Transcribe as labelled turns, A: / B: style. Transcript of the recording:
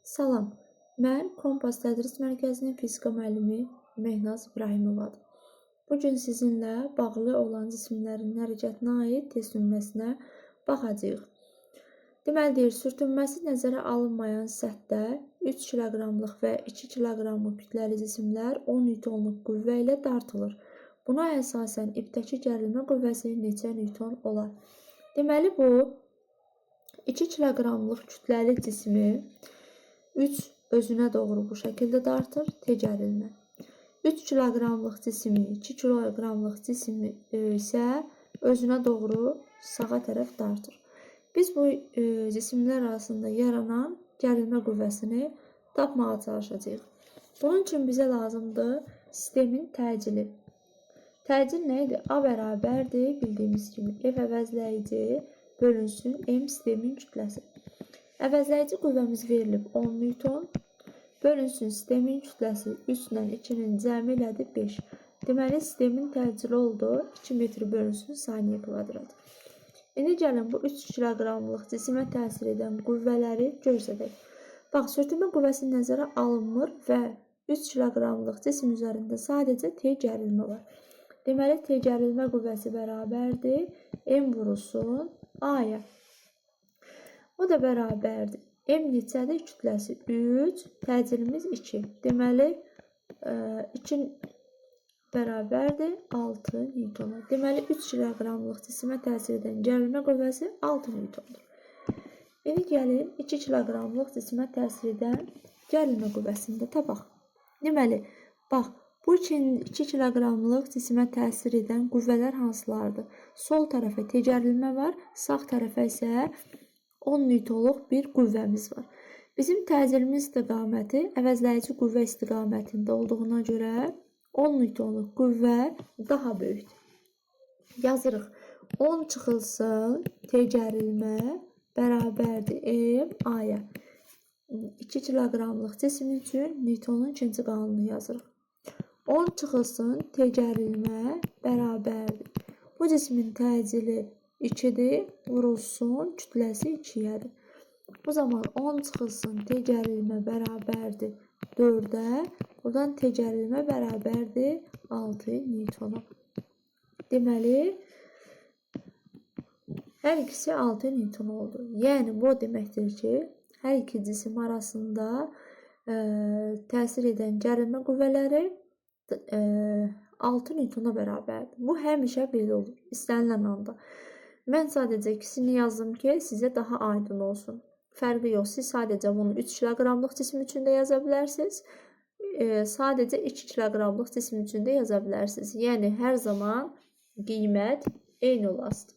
A: Salam, mən Kompas Tədris Mərkəzinin fizika müəllimi Mehnaz İbrahimovadır. Bugün sizinlə bağlı olan cisimlərin hərəkətinə aid test nümunəsinə baxacağıq. Deməli, sürtünməsi nəzərə alınmayan səthdə 3 kiloqramlıq və 2 kiloqramlıq kütləli cisimlər 10 newtonluq qüvvə ilə dartılır. Buna əsasən ipdəki gərilmə qüvvəsi neçə newton olar? Deməli, bu 2 kiloqramlıq kütləli cismi 3 özünə doğru bu şəkildə dartır, təcərilmə. 3 kiloqramlıq cismi, 2 kiloqramlıq cismi isə özünə doğru sağa tərəf dartır. Biz bu cisimlər arasında yaranan gərilmə qüvvəsini tapmağa çalışacağıq. Bunun üçün bizə lazımdır sistemin təcili. Təcil nə idi? A bərabərdir, bildiyimiz kimi F əvəzləyici bölünsün M sistemin kütləsi. Əvəzləyici qüvvəmiz verilib 10 newton, bölünsün sistemin kütləsi 3 ilə 2-nin cəmi elədi 5. Deməli, sistemin təcili oldu 2 metr bölünsün saniyə kvadrat. İndi gəlin bu 3 kiloqramlıq cisimə təsir edən qüvvələri görsədək. Bax, sürtünmə qüvvəsi nəzərə alınmır və 3 kiloqramlıq cisim üzərində sadəcə T gərilmə var. Deməli, T gərilmə qüvvəsi bərabərdir M vurulsun A-ya. O da bərabərdir. M neçədir? Kütləsi 3, təcilimiz 2. Deməli, 2 bərabərdir 6 newtona. Deməli, 3 kiloqramlıq cisimə təsir edən gərilmə qüvvəsi 6 newtondur. İndi gəlin 2 kiloqramlıq cisimə təsir edən gərilmə qüvvəsini də tapaq. Deməli, bax, bu 2 kiloqramlıq cisimə təsir edən qüvvələr hansılardır? Sol tərəfə təcərilmə var, sağ tərəfə isə 10 newtonluq bir qüvvəmiz var. Bizim təcilimiz istiqaməti əvəzləyici qüvvə istiqamətində olduğuna görə 10 newtonluq qüvvə daha böyükdür. Yazırıq. 10 çıxılsın təcərilmə bərabərdir M A-ya. 2 kiloqramlıq cisim üçün Newtonun ikinci qanunu yazırıq. 10 çıxılsın təcərilmə bərabərdir. Bu cismin təcili 2-dir, vurulsun, kütləsi 2-yədir. O zaman 10 çıxılsın təcərilmə bərabərdir 4-ə, buradan təcərilmə bərabərdir 6 newtona. Deməli, hər ikisi 6 newton oldu. Yəni, bu deməkdir ki, hər iki cisim arasında təsir edən gərilmə qüvvələri 6 newtona bərabərdir. Bu həmişə belə olur, istənilən anda. Mən sadəcə ikisini yazdım ki, sizə daha aydın olsun. Fərqi yox, siz sadəcə bunu 3 kiloqramlıq cisim üçün də yaza bilərsiniz. Sadəcə 2 kiloqramlıq cisim üçün də yaza bilərsiniz. Yəni, hər zaman qiymət eyni olasıdır.